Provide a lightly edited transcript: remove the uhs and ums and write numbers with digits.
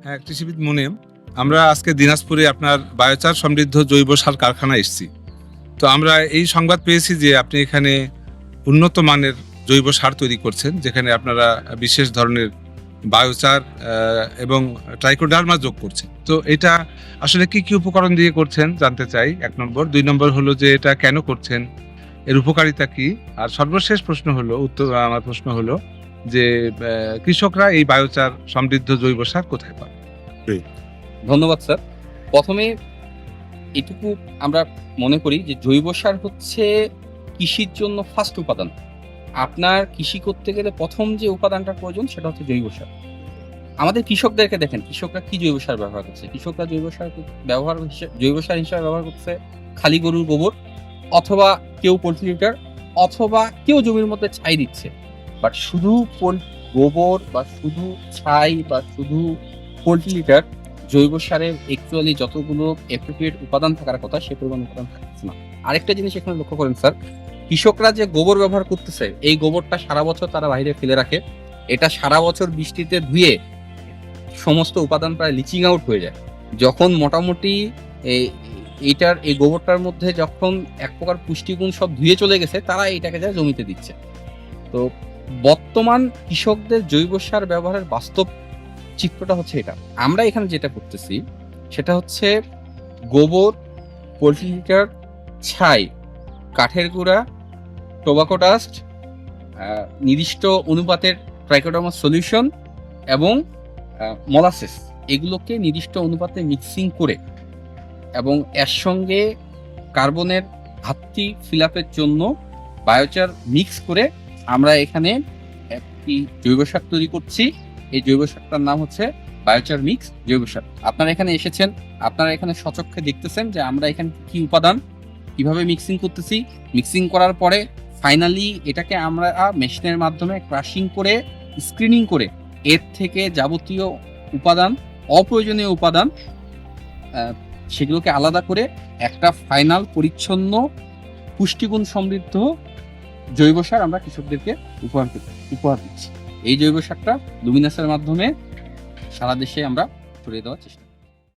হ্যাঁ, কৃষিবিদ মুনিম, আমরা আজকে দিনাজপুরে আপনার বায়োচার সমৃদ্ধ জৈব সার কারখানায় এসেছি। তো আমরা এই সংবাদ পেয়েছি যে আপনি এখানে উন্নত মানের জৈব সার তৈরি করছেন, যেখানে আপনারা বিশেষ ধরনের বায়োচার এবং ট্রাইকোডার্মা যোগ করছেন। তো এটা আসলে কি কি উপকরণ দিয়ে করছেন জানতে চাই, 1 নম্বর। 2 নম্বর হলো যে এটা কেন করছেন, এর উপকারিতা কি। আর সর্বশেষ আমার প্রশ্ন হলো যে কৃষকরা এই বায়োচার সমৃদ্ধ জৈব সার কোথায় পাবে? ধন্যবাদ স্যার। প্রথমে এটুকু আমরা মনে করি যে জৈব সার হচ্ছে কৃষির জন্য ফার্স্ট উপাদান। আপনার কৃষি করতে গেলে প্রথম যে উপাদানটা প্রয়োজন সেটা হচ্ছে জৈব সার। আমাদের কৃষকদেরকে দেখেন, কৃষকরা কি জৈব সার ব্যবহার করছে। কৃষকরা জৈব সার হিসেবে ব্যবহার করছে খালি গরুর গোবর, অথবা কেউ পোল্ট্রি লিটার, অথবা কেউ জমির মধ্যে ছাই দিচ্ছে। বাট শুধু গোবর বা শুধু ছাই বা শুধু পোল্ট্রি লিটার জৈব সারের অ্যাকচুয়ালি যতগুলো অ্যাপ্রোপ্রিয়েট উপাদান থাকার কথা সে পরিমাণ উপাদান থাকছে না। আরেকটা জিনিস এখানে লক্ষ্য করেন স্যার, কৃষকরা যে গোবর ব্যবহার করতেছে এই গোবরটা সারা বছর তারা বাইরে ফেলে রাখে। এটা সারা বছর বৃষ্টিতে ধুয়ে সমস্ত উপাদান প্রায় লিচিং আউট হয়ে যায়। যখন মোটামুটি এই গোবরটার মধ্যে যখন এক প্রকার পুষ্টিগুণ সব ধুয়ে চলে গেছে, তারা এইটাকে যা জমিতে দিচ্ছে। তো বর্তমান কৃষকদের জৈব সার ব্যবহারের বাস্তব চিত্রটা হচ্ছে এটা। আমরা এখানে যেটা করতেছি সেটা হচ্ছে গোবর, পোল্ট্রি লিটার, ছাই, কাঠের গুঁড়া, টোবাকো ডাস্ট, নির্দিষ্ট অনুপাতের ট্রাইকোডার্মা সলিউশন এবং মোলাসেস, এগুলোকে নির্দিষ্ট অনুপাতে মিক্সিং করে এবং এর সঙ্গে কার্বনের ঘাটতি ফিল আপের জন্য বায়োচার মিক্স করে আমরা এখানে একটি জৈব সার তৈরি করছি। এই জৈব সারটার নাম হচ্ছে বায়োচার মিক্স জৈব সার। আপনারা এখানে এসেছেন, আপনারা এখানে সচক্ষে দেখতেছেন যে আমরা এখানে কি উপাদান কিভাবে মিক্সিং করতেছি। মিক্সিং করার পরে ফাইনালি এটাকে আমরা মেশিনের মাধ্যমে ক্রাশিং করে স্ক্রিনিং করে এর থেকে যাবতীয় উপাদান, অপ্রয়োজনীয় উপাদান, সেগুলোকে আলাদা করে একটা ফাইনাল পরিচ্ছন্ন পুষ্টিগুণ সমৃদ্ধ জৈব সার আমরা কৃষকদেরকে উপহার দিচ্ছি। এই জৈব সারটা লুমিনাসের মাধ্যমে সারা দেশে আমরা ছড়িয়ে দেওয়ার চেষ্টা